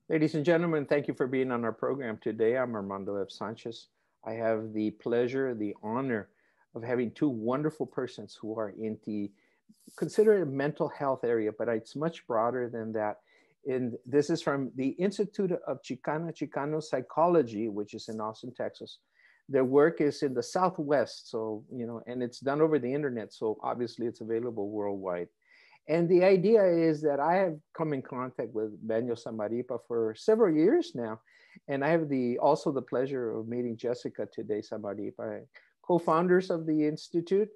Ladies and gentlemen, thank you for being on our program today. I'm Armando F. Sanchez. I have the pleasure, the honor of having two wonderful persons who are in the consider it a mental health area, but it's much broader than that. And this is from the Institute of Chicano Psychology, which is in Austin, Texas. Their work is in the Southwest, so and it's done over the internet, so obviously it's available worldwide. And the idea is that I have come in contact with Manuel Zamarripa for several years now. And I have also the pleasure of meeting Jessica today, Zamarripa, co-founders of the Institute.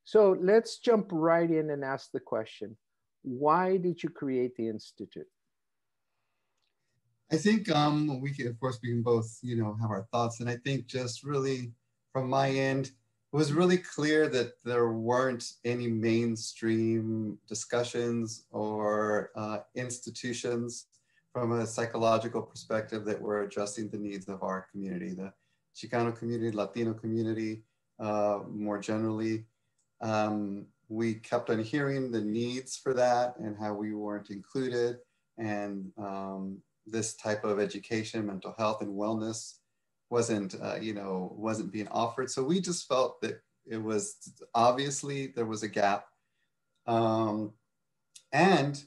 So let's jump right in and ask the question, why did you create the Institute? I think we can, of course, we can both, have our thoughts. And I think just really from my end, it was really clear that there weren't any mainstream discussions or institutions from a psychological perspective that were addressing the needs of our community, the Chicano community, Latino community, more generally. We kept on hearing the needs for that and how we weren't included. And this type of education, mental health and wellness wasn't being offered. So we just felt that it was obviously there was a gap. And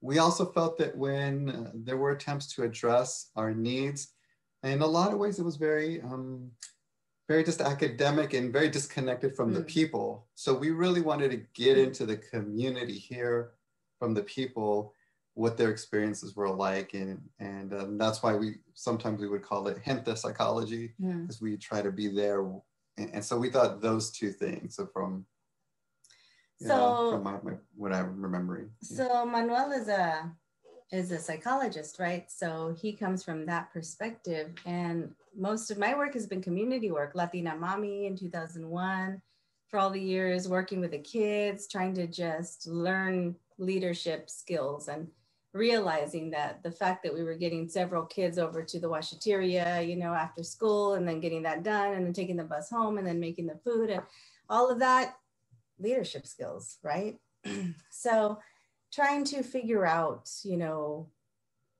we also felt that when there were attempts to address our needs, in a lot of ways it was very just academic and very disconnected from the people. So we really wanted to get into the community, hear from the people what their experiences were like, and that's why sometimes we would call it gente psychology, because we try to be there, and so we thought those two things. So from what I'm remembering. So Manuel is a psychologist, right? So he comes from that perspective, and most of my work has been community work. Latina Mommy in 2001, for all the years working with the kids, trying to just learn leadership skills and realizing that the fact that we were getting several kids over to the washateria, after school, and then getting that done, and then taking the bus home, and then making the food, and all of that, leadership skills, right? So trying to figure out,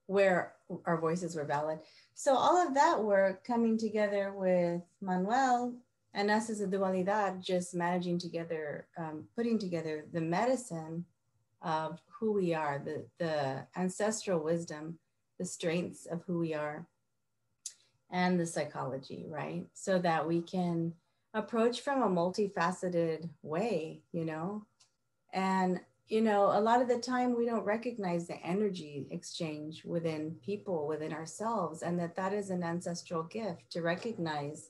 where our voices were valid. So all of that work coming together with Manuel and us as a dualidad, just managing together, putting together the medicine of who we are, the ancestral wisdom, the strengths of who we are, and the psychology, right? So that we can approach from a multifaceted way, and, a lot of the time we don't recognize the energy exchange within people, within ourselves, and that is an ancestral gift to recognize.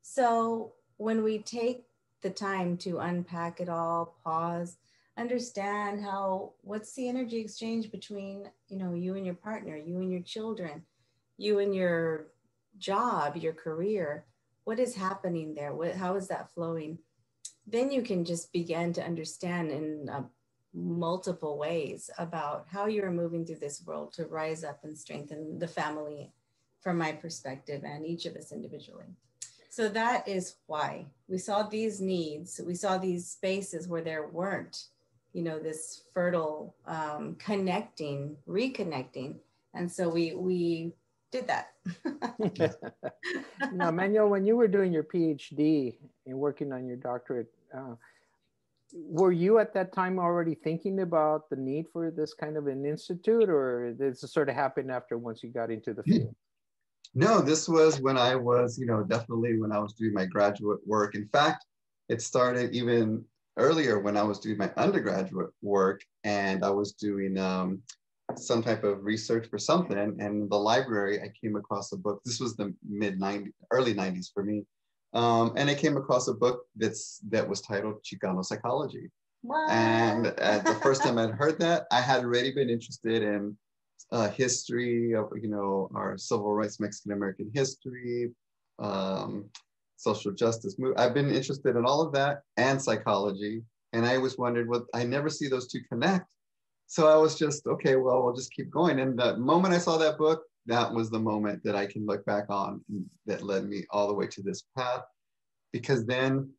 So when we take the time to unpack it all, pause, understand what's the energy exchange between, you and your partner, you and your children, you and your job, your career, what is happening there? How is that flowing? Then you can just begin to understand in multiple ways about how you're moving through this world to rise up and strengthen the family from my perspective and each of us individually. So that is why we saw these needs. We saw these spaces where there weren't, this fertile reconnecting. And so we did that. Now, Manuel, when you were doing your PhD and working on your doctorate, were you at that time already thinking about the need for this kind of an institute, or did it sort of happen after once you got into the field? No, this was when I was, definitely when I was doing my graduate work. In fact, it started even earlier when I was doing my undergraduate work, and I was doing some type of research for something. And in the library, I came across a book. This was the early 90s for me. And I came across a book that was titled Chicano Psychology. Wow. And the first time I'd heard that, I had already been interested in history of, our civil rights, Mexican American history, social justice movement. I've been interested in all of that and psychology. And I always wondered, I never see those two connect. So I was just, okay, well, we'll just keep going. And the moment I saw that book, that was the moment that I can look back on that led me all the way to this path. Because then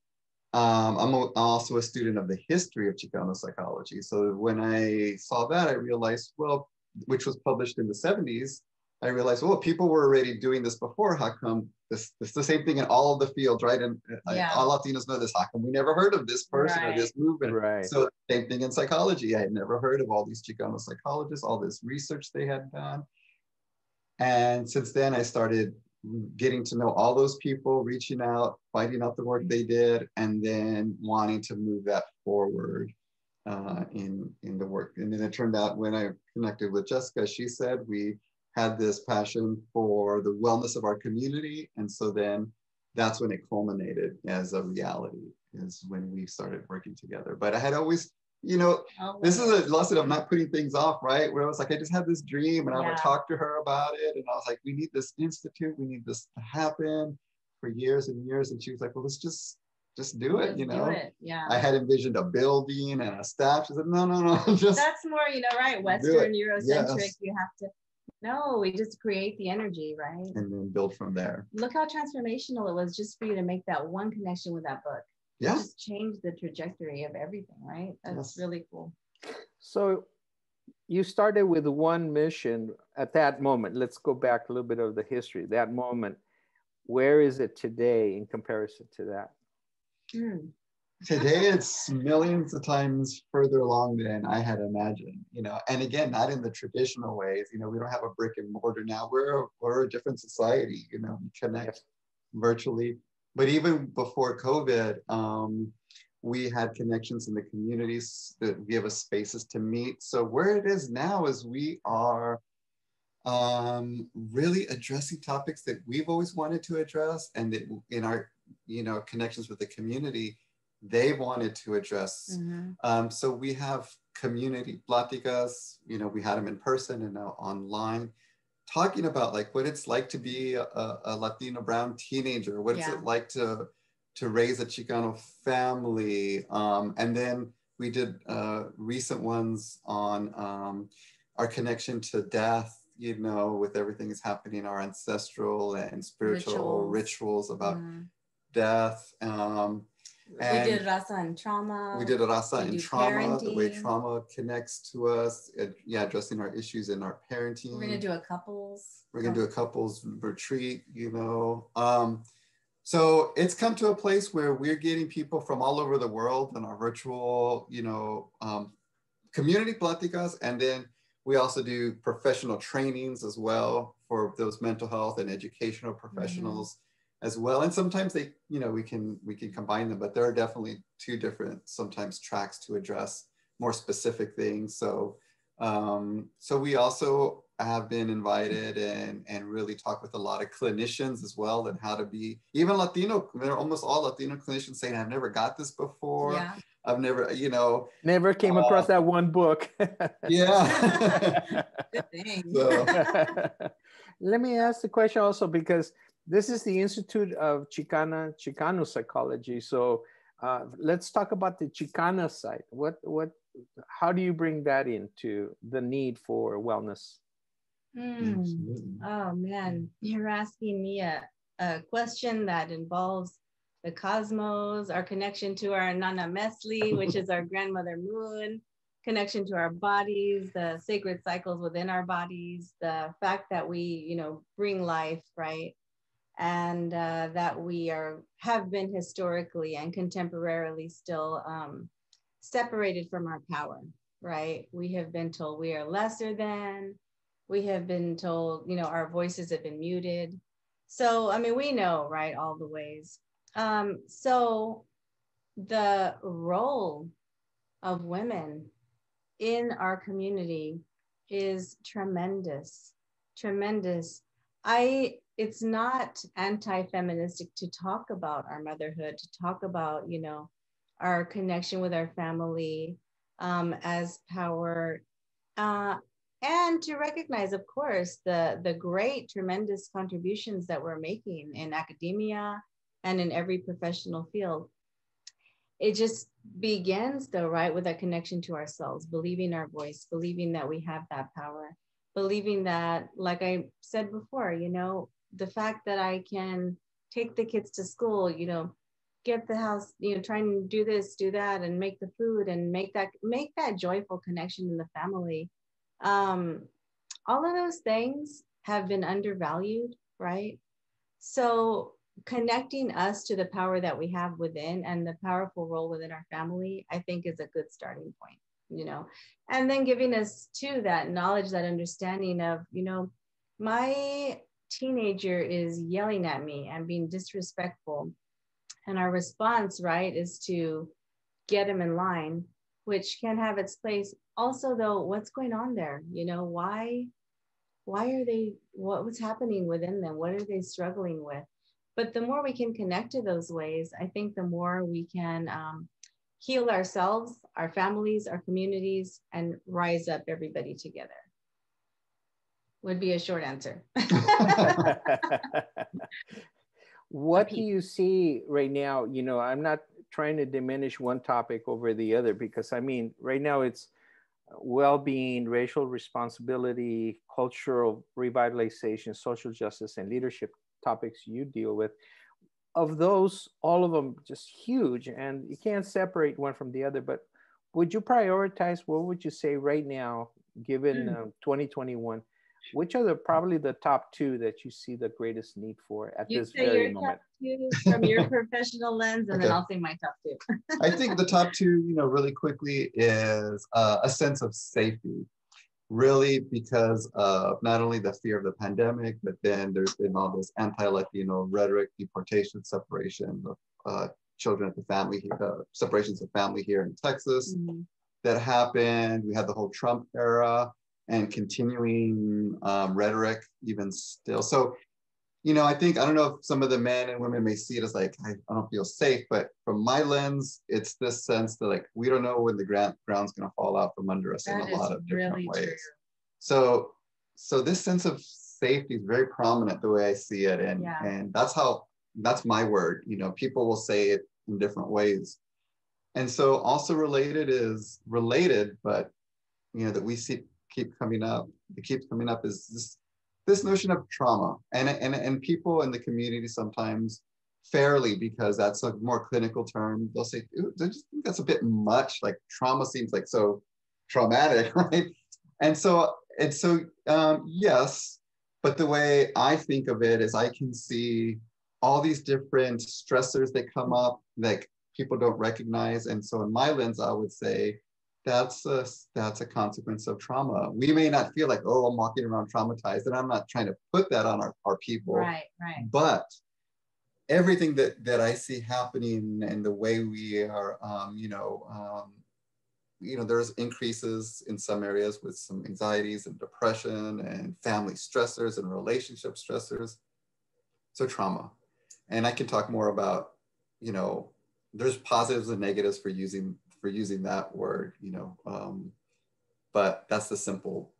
I'm also a student of the history of Chicano psychology. So when I saw that, I realized, well, which was published in the 70s, I realized, well, people were already doing this before. How come this is the same thing in all of the fields, right? And all Latinos know this. How come we never heard of this person or this movement? Right. So same thing in psychology. I had never heard of all these Chicano psychologists, all this research they had done. And since then, I started getting to know all those people, reaching out, finding out the work they did, and then wanting to move that forward in the work. And then it turned out when I connected with Jessica, she said we had this passion for the wellness of our community. And so then that's when it culminated as a reality, is when we started working together. But I had always, you know, this is a lesson of not putting things off, right? Where I was like, I just had this dream and I would talk to her about it. And I was like, we need this institute, we need this to happen for years and years. And she was like, well, let's just do it, you know? Yeah. I had envisioned a building and a staff. She said, no, just. That's more, you know, right? Western Eurocentric, you have to, no, we just create the energy, right? And then build from there. Look how transformational it was just for you to make that one connection with that book. Yeah. It just changed the trajectory of everything, right? That's really cool. So you started with one mission at that moment. Let's go back a little bit of the history. That moment, where is it today in comparison to that? Today it's millions of times further along than I had imagined, you know, and again, not in the traditional ways. You know, we don't have a brick and mortar now. We're a different society, you know, we connect virtually. But even before COVID, we had connections in the communities that give us spaces to meet. So where it is now is we are really addressing topics that we've always wanted to address, and that in our, you know, connections with the community, they wanted to address. So we have community platicas, you know, we had them in person and now online, talking about like what it's like to be a Latino brown teenager, what is it like to raise a Chicano family. And then we did recent ones on our connection to death, you know, with everything that's happening, our ancestral and spiritual rituals about death. And we did Raza and Trauma. We did a Raza and Trauma, the way trauma connects to us. Addressing our issues in our parenting. We're going to do a couples. We're going to do a couples retreat, you know. So it's come to a place where we're getting people from all over the world in our virtual, you know, community platicas. And then we also do professional trainings as well for those mental health and educational professionals as well. And sometimes they, you know, we can combine them, but there are definitely two different sometimes tracks to address more specific things. So so we also have been invited and really talk with a lot of clinicians as well, and how to be even Latino. They're almost all Latino clinicians saying, I've never got this before. Yeah. I've never, you know. Never came across that one book. Yeah. Good thing. So. Let me ask the question also, because this is the Institute of Chicano Psychology. So let's talk about the Chicana side. How do you bring that into the need for wellness? Oh man, you're asking me a question that involves the cosmos, our connection to our Nana Mesli, which is our grandmother moon, connection to our bodies, the sacred cycles within our bodies, the fact that we, you know, bring life, right? And that we have been historically and contemporarily still separated from our power, right? We have been told we are lesser than, we have been told, you know, our voices have been muted. So, I mean, we know, right, all the ways. So the role of women in our community is tremendous, tremendous. It's not anti-feministic to talk about our motherhood, to talk about, you know, our connection with our family as power, and to recognize, of course, the great, tremendous contributions that we're making in academia and in every professional field. It just begins, though, right, with a connection to ourselves, believing our voice, believing that we have that power, believing that, like I said before, you know, the fact that I can take the kids to school, you know, get the house, you know, try and do this, do that, and make the food and make that joyful connection in the family. All of those things have been undervalued, right? So connecting us to the power that we have within and the powerful role within our family, I think is a good starting point, you know, and then giving us too that knowledge, that understanding of, you know, my teenager is yelling at me and being disrespectful. And our response, right, is to get him in line, which can have its place. Also, though, what's going on there? You know, why are they, what was happening within them? What are they struggling with? But the more we can connect to those ways, I think the more we can heal ourselves, our families, our communities, and rise up everybody together. Would be a short answer. What do you see right now? You know, I'm not trying to diminish one topic over the other, because I mean, right now it's well-being, racial responsibility, cultural revitalization, social justice, and leadership topics you deal with. Of those, all of them just huge, and you can't separate one from the other. But would you prioritize? What would you say right now, given 2021? Which are probably the top two that you see the greatest need for at this very moment? From your professional lens, and then I'll say my top two. I think the top two, you know, really quickly is a sense of safety, really, because of not only the fear of the pandemic, but then there's been all this anti-Latino rhetoric, deportation, separation of children at the family, separations of family here in Texas that happened. We had the whole Trump era and continuing rhetoric even still. So, you know, I don't know if some of the men and women may see it as like, I don't feel safe, but from my lens, it's this sense that like, we don't know when the ground's gonna fall out from under us in a lot of different ways. So this sense of safety is very prominent the way I see it. And that's my word. You know, people will say it in different ways. And so also related, but, you know, that we see keeps coming up is this notion of trauma, and people in the community sometimes fairly, because that's a more clinical term, they'll say, I just think that's a bit much, like trauma seems like so traumatic, right? And so yes, but the way I think of it is I can see all these different stressors that come up that people don't recognize. And so in my lens, I would say that's a consequence of trauma. We may not feel like, oh, I'm walking around traumatized, and I'm not trying to put that on our people. Right. But everything that I see happening and the way we are, there's increases in some areas with some anxieties and depression and family stressors and relationship stressors. So trauma. And I can talk more about, you know, there's positives and negatives for using that word, you know, but that's the simple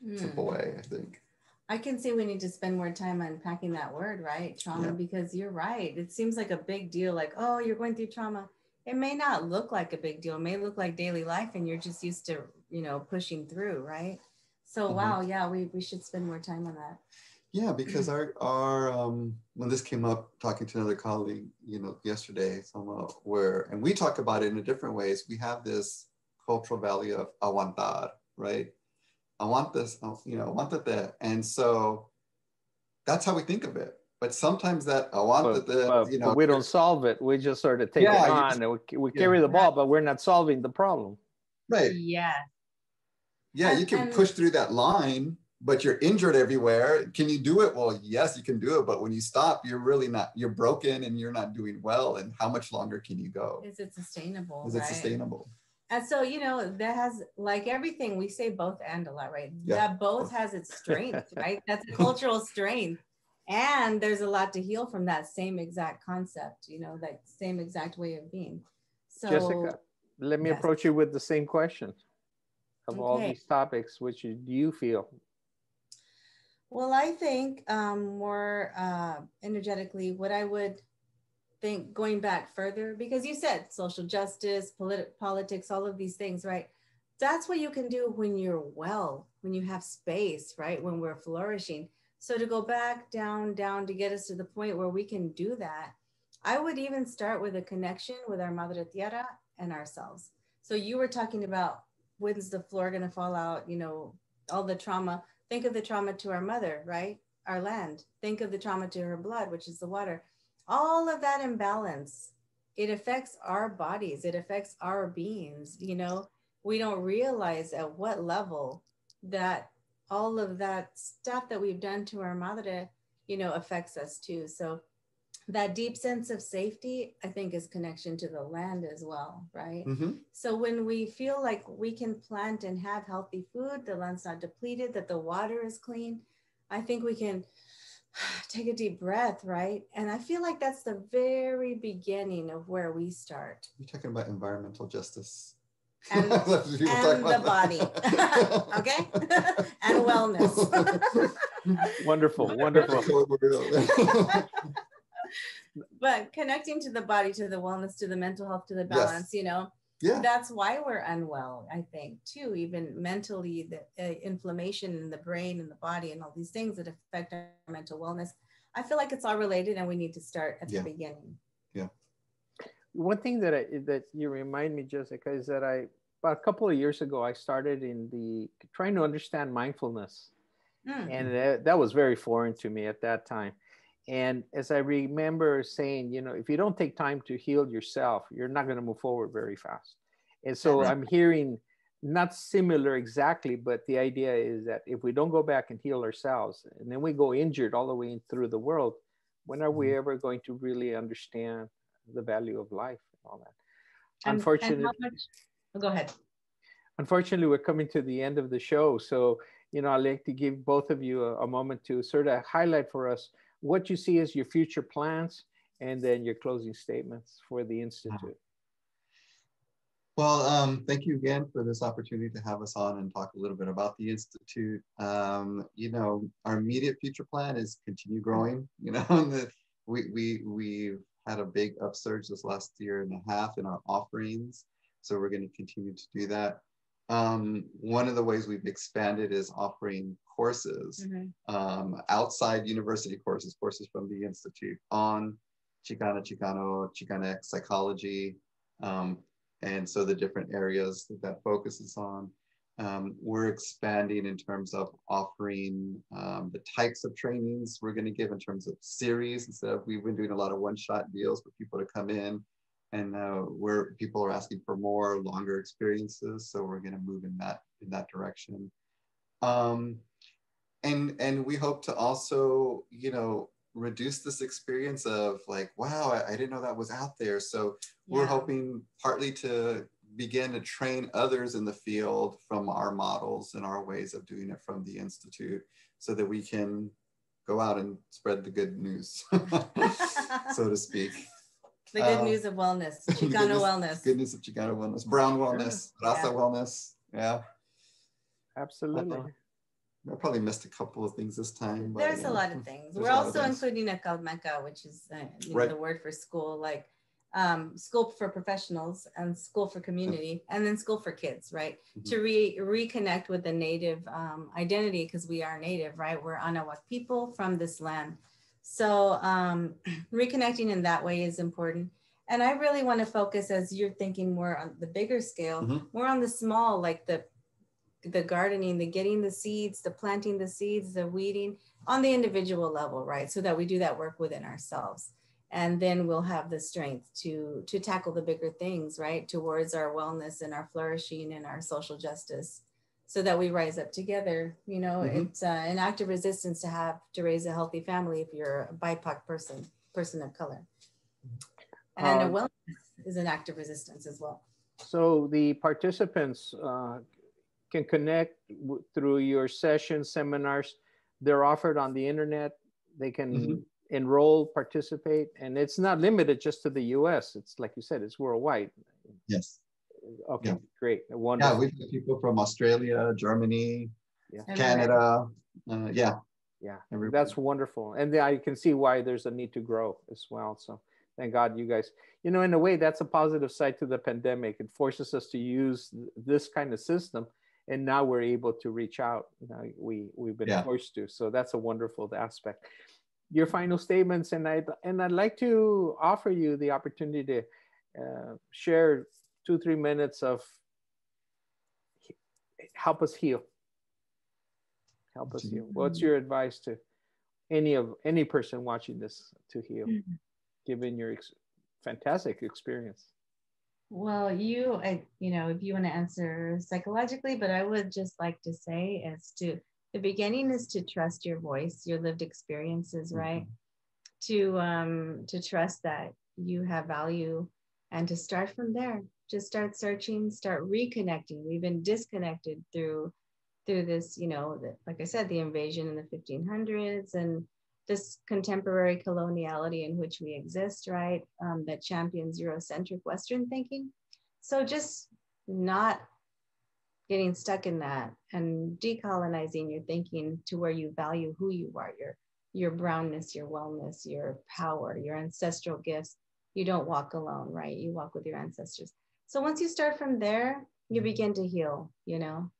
way, I think. I can see we need to spend more time unpacking that word, right? Trauma, because you're right. It seems like a big deal, like, oh, you're going through trauma. It may not look like a big deal. It may look like daily life, and you're just used to, you know, pushing through, right? So, wow, yeah, we should spend more time on that. Yeah, because our when this came up, talking to another colleague, you know, yesterday, and we talk about it in different ways. We have this cultural value of aguantar, right? I want this, you know, I want that. And so that's how we think of it. But sometimes that but we don't solve it. We just sort of take it on, and we carry the ball, but we're not solving the problem. Right. Yeah. Yeah, you can push through that line, but you're injured everywhere. Can you do it? Well, yes, you can do it. But when you stop, you're broken and you're not doing well. And how much longer can you go? Is it sustainable? Is it sustainable? And so, you know, that has, like everything, we say both and a lot, right? Yeah. That both has its strength, right? That's a cultural strength. And there's a lot to heal from that same exact concept, you know, that same exact way of being. So, Jessica, let me approach you with the same question. Of all these topics, which do you feel? Well, I think more energetically, what I would think going back further, because you said social justice, politics, all of these things, right? That's what you can do when you're well, when you have space, right? When we're flourishing. So to go back down to get us to the point where we can do that, I would even start with a connection with our Madre Tierra and ourselves. So you were talking about, when's the floor going to fall out, you know, all the trauma. Think of the trauma to our mother, right? Our land. Think of the trauma to her blood, which is the water. All of that imbalance, it affects our bodies. It affects our beings. You know, we don't realize at what level that all of that stuff that we've done to our madre, you know, affects us too. So that deep sense of safety, I think, is connection to the land as well, right? Mm-hmm. So when we feel like we can plant and have healthy food, the land's not depleted, that the water is clean, I think we can take a deep breath, right? And I feel like that's the very beginning of where we start. You're talking about environmental justice. And, and the body, okay? And wellness. Wonderful, wonderful. But connecting to the body, to the wellness, to the mental health, to the balance, yes. You know, that's why we're unwell, I think, too, even mentally, the inflammation in the brain and the body and all these things that affect our mental wellness. I feel like it's all related and we need to start at the beginning. Yeah. One thing that you remind me, Jessica, is that about a couple of years ago, I started trying to understand mindfulness. And that was very foreign to me at that time. And as I remember saying, you know, if you don't take time to heal yourself, you're not going to move forward very fast. And so I'm hearing not similar exactly, but the idea is that if we don't go back and heal ourselves, and then we go injured all the way through the world, when are we ever going to really understand the value of life and all that? Unfortunately, go ahead. Unfortunately, we're coming to the end of the show. So, you know, I'd like to give both of you a moment to sort of highlight for us what you see as your future plans and then your closing statements for the Institute. Well, thank you again for this opportunity to have us on and talk a little bit about the Institute. You know, our immediate future plan is continue growing. You know, we've had a big upsurge this last year and a half in our offerings. So we're going to continue to do that. One of the ways we've expanded is offering courses, outside university courses from the Institute on Chicana, Chicano, Chicanx psychology, and so the different areas that focuses on. We're expanding in terms of offering the types of trainings we're going to give in terms of series. Instead of, we've been doing a lot of one-shot deals for people to come in, and where people are asking for more longer experiences, so we're going to move in that direction. And we hope to also, you know, reduce this experience of like, wow, I didn't know that was out there. So we're hoping partly to begin to train others in the field from our models and our ways of doing it from the Institute, so that we can go out and spread the good news, so to speak. The good news of wellness, Chicano wellness. Good news of Chicano wellness, brown wellness, Raza wellness. Yeah. Absolutely. I probably missed a couple of things this time. But, there's a lot of things. We're also including a Calmeca, which is you know, the word for school, like school for professionals and school for community, and then school for kids, right? To reconnect with the native identity, because we are native, right? We're Anahuac people from this land. So reconnecting in that way is important. And I really want to focus, as you're thinking more on the bigger scale, more on the small, like the gardening, the getting the seeds, the planting the seeds, the weeding on the individual level, right? So that we do that work within ourselves. And then we'll have the strength to tackle the bigger things, right? Towards our wellness and our flourishing and our social justice, so that we rise up together. You know, it's an act of resistance to raise a healthy family if you're a BIPOC person of color. And a wellness is an act of resistance as well. So the participants can connect through your sessions, seminars. They're offered on the internet. They can enroll, participate, and it's not limited just to the US. It's like you said, it's worldwide. Yes. Okay, great. Wonderful. Yeah, we've got people from Australia, Germany, Canada. Everybody. That's wonderful. And I can see why there's a need to grow as well. So thank God you guys, you know, in a way, that's a positive side to the pandemic. It forces us to use this kind of system. And now we're able to reach out. You know, we've been forced to. So that's a wonderful aspect. Your final statements, and I'd like to offer you the opportunity to share 2-3 minutes of help us heal. Help us heal. What's your advice to any person watching this to heal, given your fantastic experience? Well, you know, if you want to answer psychologically, but I would just like to say the beginning is to trust your voice, your lived experiences, right? To trust that you have value and to start from there. Just start searching, start reconnecting. We've been disconnected through this, you know, like I said, the invasion in the 1500s and this contemporary coloniality in which we exist, right? That champions Eurocentric Western thinking. So just not getting stuck in that and decolonizing your thinking to where you value who you are, your brownness, your wellness, your power, your ancestral gifts. You don't walk alone, right? You walk with your ancestors. So once you start from there, you begin to heal, you know,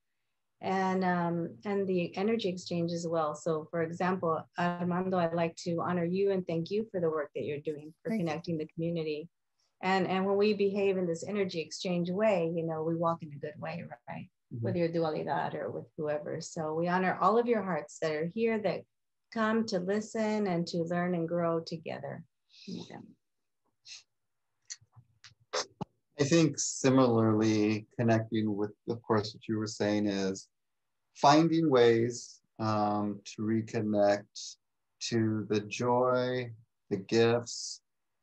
and the energy exchange as well. So for example, Armando, I'd like to honor you and thank you for the work that you're doing for connecting the community. And when we behave in this energy exchange way, you know, we walk in a good way, right? With your dualidad or with whoever. So we honor all of your hearts that are here, that come to listen and to learn and grow together. Yeah. I think similarly, connecting with, of course, what you were saying is finding ways to reconnect to the joy, the gifts,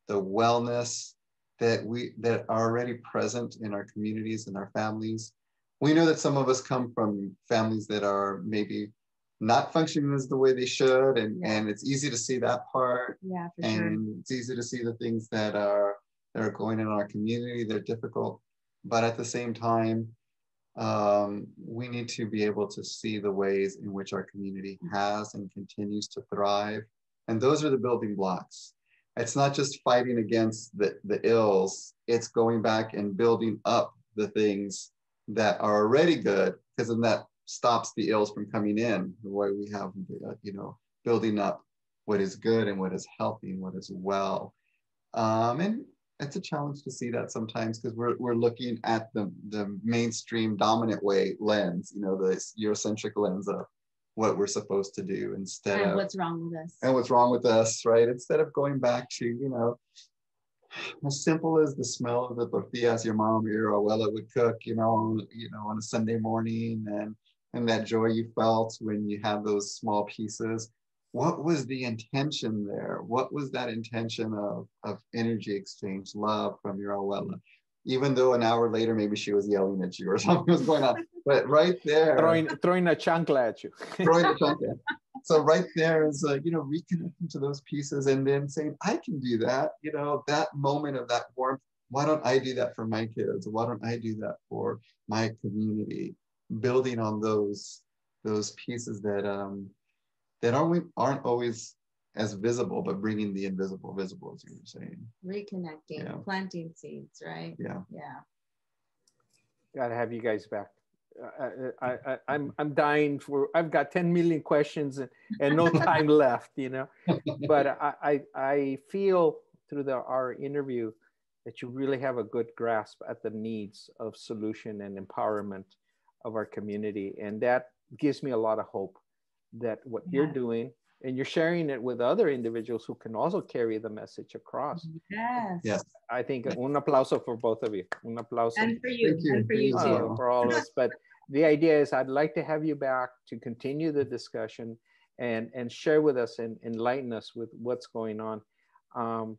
the wellness that are already present in our communities and our families. We know that some of us come from families that are maybe not functioning as the way they should, and it's easy to see that part. Yeah, for and sure. It's easy to see the things that are going in our community. They're difficult, but at the same time, we need to be able to see the ways in which our community has and continues to thrive. And those are the building blocks. It's not just fighting against the ills, it's going back and building up the things that are already good, because then that stops the ills from coming in. The way we have, you know, building up what is good and what is healthy and what is well. And it's a challenge to see that sometimes, because we're looking at the mainstream dominant lens, you know, the Eurocentric lens of what we're supposed to do instead of what's wrong with us. And what's wrong with us, right? Instead of going back to, you know, as simple as the smell of the tortillas your mom or your abuela would cook, you know, on a Sunday morning, and that joy you felt when you had those small pieces. What was the intention there? What was that intention of energy exchange, love from your abuela? Even though an hour later, maybe she was yelling at you or something was going on. But right there. Throwing a chancla at you. Throwing a chancla. So right there is, you know, reconnecting to those pieces and then saying, I can do that. You know, that moment of that warmth. Why don't I do that for my kids? Why don't I do that for my community? Building on those pieces that aren't always as visible, but bringing the invisible visible, as you were saying. Reconnecting, planting seeds, right? Yeah. Gotta have you guys back. I'm dying for. I've got 10 million questions and no time left, you know. But I feel through our interview that you really have a good grasp at the needs of solution and empowerment of our community, and that gives me a lot of hope that what you're doing, and you're sharing it with other individuals who can also carry the message across. Yes. I think un aplauso for both of you. Un aplauso. And for you. And for you too. For all of us. But the idea is I'd like to have you back to continue the discussion and share with us and enlighten us with what's going on. I'm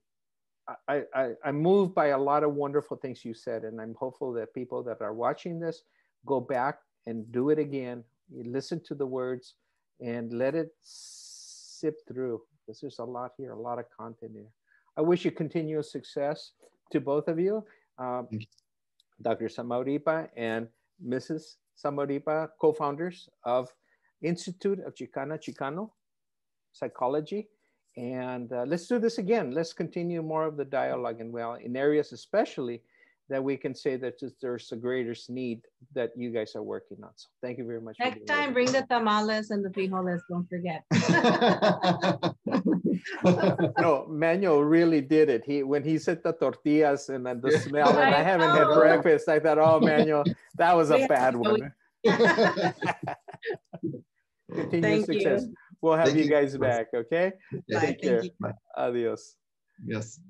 moved by a lot of wonderful things you said, and I'm hopeful that people that are watching this go back and do it again. You listen to the words and let it sip through, because there's a lot here, a lot of content here. I wish you continuous success to both of you, Dr. Zamarripa and Mrs. Zamarripa, co-founders of Institute of Chicano Psychology. And let's do this again. Let's continue more of the dialogue, and well, in areas especially that we can say that there's a greatest need that you guys are working on. So thank you very much. Next time, bring the tamales and the frijoles, don't forget. No, Manuel really did it. When he said the tortillas and then the smell, and I haven't had breakfast, I thought, oh, Manuel, that was a bad one. Continued Thank success. you. We'll have Thank you you. guys back, okay? Yeah. Bye. Take care. Thank you. Bye. Adios. Yes.